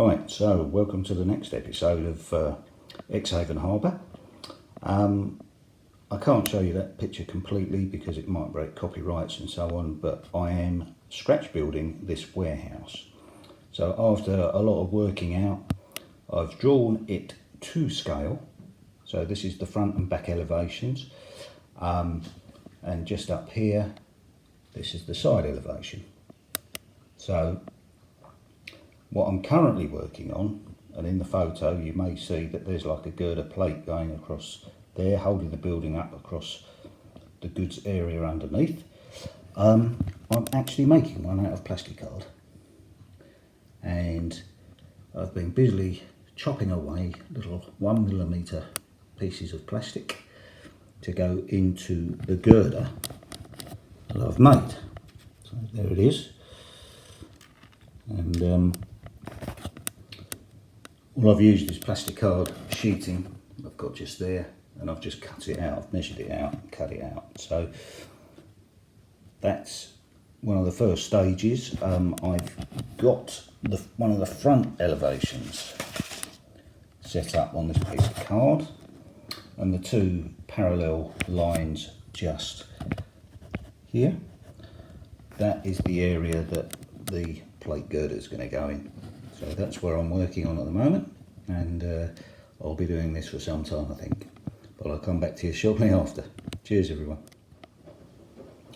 Right, so welcome to the next episode of Exehaven Harbour. I can't show you that picture completely because it might break copyrights and so on, but I am scratch building this warehouse. So after a lot of working out, I've drawn it to scale. So this is the front and back elevations, and just up here, this is the side elevation. So what I'm currently working on, and in the photo you may see that there's like a girder plate going across there, holding the building up across the goods area underneath. I'm actually making one out of plastic card, and I've been busily chopping away little 1mm pieces of plastic to go into the girder that I've made. So there it is, and all I've used is plastic card sheeting I've got just there, and I've just cut it out, I've measured it out and cut it out. So that's one of the first stages. I've got one of the front elevations set up on this piece of card, and the two parallel lines just here, that is the area that the plate girder is going to go in. So that's where I'm working on at the moment, and I'll be doing this for some time, I think, but I'll come back to you shortly after. Cheers everyone.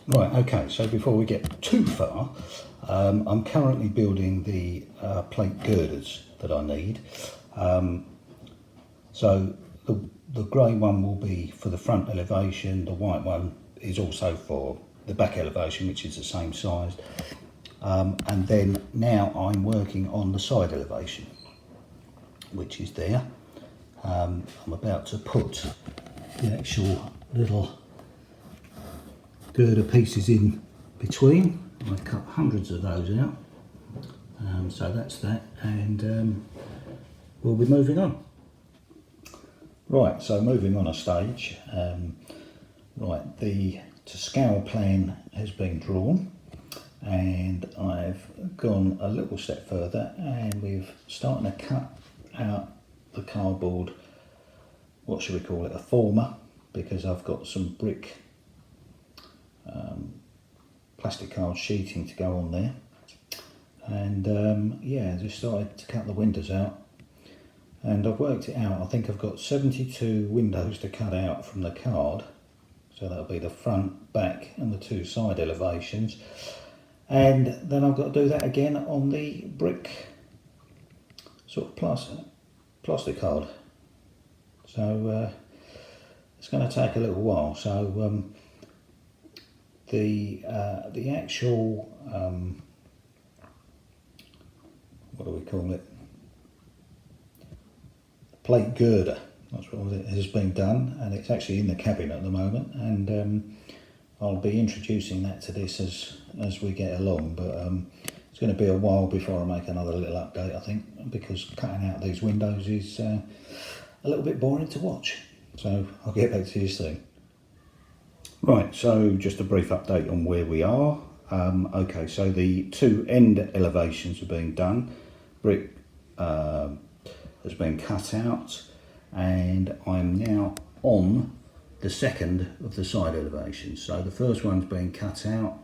Right, okay, so before we get too far, I'm currently building the plate girders that I need. So the grey one will be for the front elevation, the white one is also for the back elevation, which is the same size. And then now I'm working on the side elevation, which is there. I'm about to put the actual little girder pieces in between. I've cut hundreds of those out. So that's that, and we'll be moving on. Right, so moving on a stage. Right, the to scale plan has been drawn, and I've gone a little step further, and we're starting to cut out the cardboard, what should we call it, a former, because I've got some brick plastic card sheeting to go on there, and yeah, just started to cut the windows out, and I've worked it out. I think I've got 72 windows to cut out from the card, so that'll be the front, back and the two side elevations. And then I've got to do that again on the brick sort of plastic card. So it's going to take a little while. So the actual what do we call it? Plate girder. That's what it has been done, and it's actually in the cabin at the moment. And I'll be introducing that to this as we get along, but it's going to be a while before I make another little update, I think, because cutting out these windows is a little bit boring to watch. So I'll get back to you soon. Right, so just a brief update on where we are. Okay, so the two end elevations are being done. Brick has been cut out, and I'm now on the second of the side elevations. So the first one's been cut out,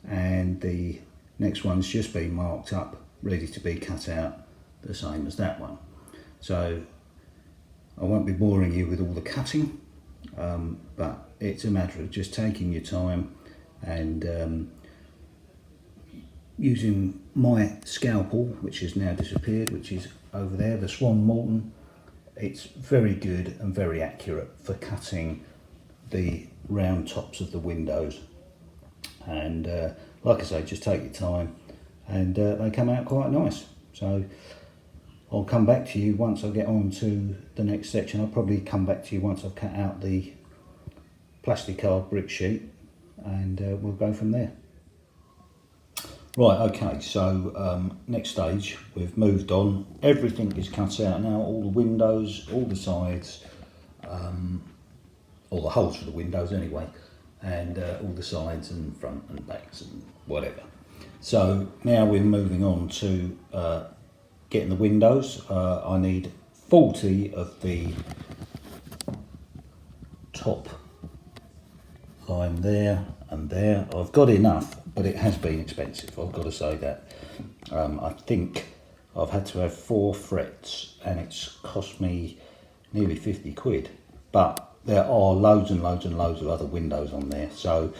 and the next one's just been marked up, ready to be cut out, the same as that one. So I won't be boring you with all the cutting, but it's a matter of just taking your time and using my scalpel, which has now disappeared, which is over there, the Swan Morton. It's very good and very accurate for cutting the round tops of the windows, and like I say, just take your time, and they come out quite nice. So I'll come back to you once I get on to the next section. I'll probably come back to you once I've cut out the plastic card brick sheet, and we'll go from there. Right, okay, so next stage, we've moved on. Everything is cut out now, all the windows, all the sides, all the holes for the windows anyway, and all the sides and front and backs and whatever. So now we're moving on to getting the windows. I need 40 of the top line there and there. I've got enough, but it has been expensive, I've got to say that. I think I've had to have 4 frets and it's cost me nearly 50 quid, but there are loads and loads and loads of other windows on there, so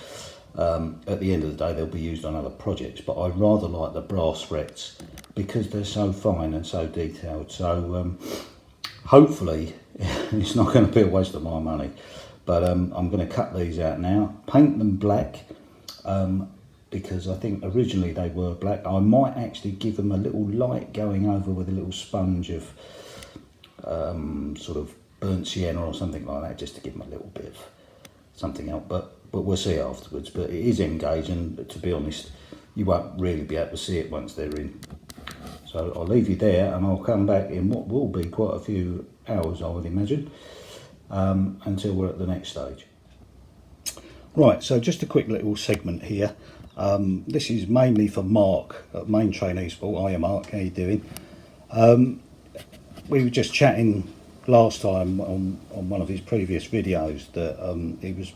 at the end of the day they'll be used on other projects, but I rather like the brass frets because they're so fine and so detailed. So hopefully it's not going to be a waste of my money, but I'm going to cut these out now, paint them black, because I think originally they were black. I might actually give them a little light going over with a little sponge of sort of burnt sienna or something like that, just to give them a little bit of something else, but we'll see afterwards. But it is engaging, to be honest. You won't really be able to see it once they're in. So I'll leave you there and I'll come back in what will be quite a few hours, I would imagine, until we're at the next stage. Right, so just a quick little segment here. This is mainly for Mark at Main Trainee Sport. Hiya Mark, how you doing? We were just chatting last time on one of his previous videos that he was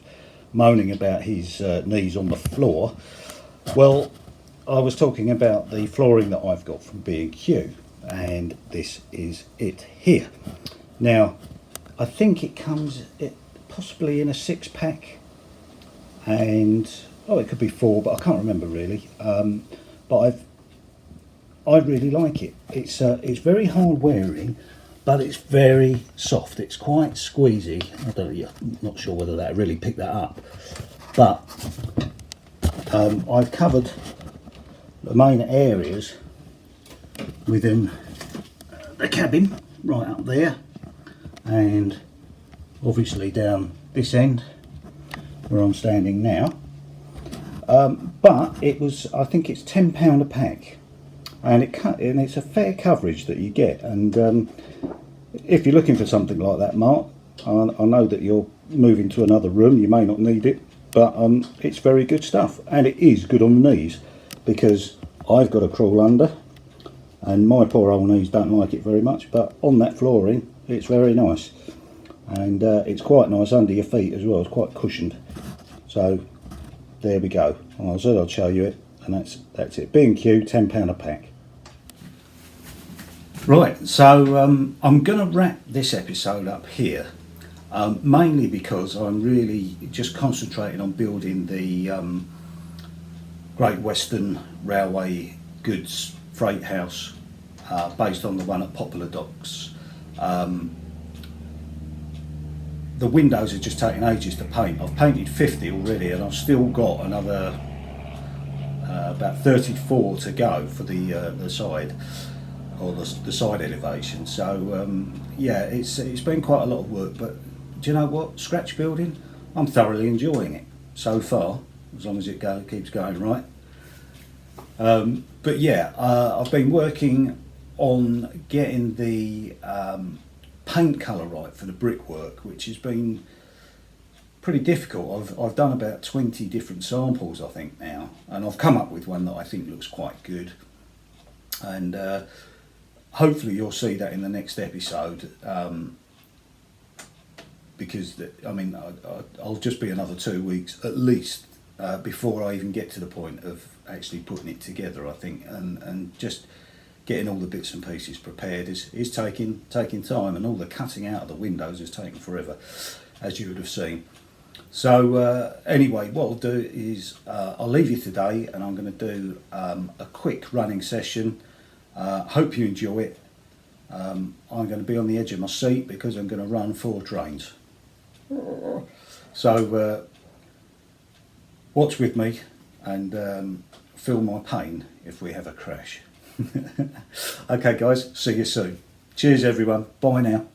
moaning about his knees on the floor. Well, I was talking about the flooring that I've got from B&Q, and this is it here. Now, I think it comes possibly in a 6-pack, and it could be 4, but I can't remember really. But I really like it. It's very hard wearing, but it's very soft. It's quite squeezy. I'm not sure whether that really picked that up, but I've covered the main areas within the cabin, right up there, and obviously down this end where I'm standing now. But it was, I think it's £10 a pack, and it's a fair coverage that you get. And if you're looking for something like that, Mark, I know that you're moving to another room, you may not need it, but it's very good stuff, and it is good on the knees, because I've got to crawl under and my poor old knees don't like it very much, but on that flooring it's very nice, and it's quite nice under your feet as well. It's quite cushioned. So there we go. I said I'd show you it, and that's it. B&Q, £10 a pack. Right, so I'm going to wrap this episode up here, mainly because I'm really just concentrating on building the Great Western Railway goods freight house, based on the one at Poplar Docks. The windows are just taking ages to paint. I've painted 50 already, and I've still got another about 34 to go for the side, or the side elevation. So yeah, it's been quite a lot of work, but do you know what? Scratch building, I'm thoroughly enjoying it so far, as long as it keeps going right. But yeah, I've been working on getting the paint colour right for the brickwork, which has been pretty difficult. I've done about 20 different samples, I think, now, and I've come up with one that I think looks quite good, and hopefully you'll see that in the next episode, because I'll just be another 2 weeks at least before I even get to the point of actually putting it together, I think, and just getting all the bits and pieces prepared is taking time, and all the cutting out of the windows has taken forever, as you would have seen. So anyway, what I'll do is I'll leave you today, and I'm going to do a quick running session. Hope you enjoy it. I'm going to be on the edge of my seat because I'm going to run 4 trains. So watch with me and feel my pain if we have a crash. Okay guys, see you soon. Cheers everyone, bye now.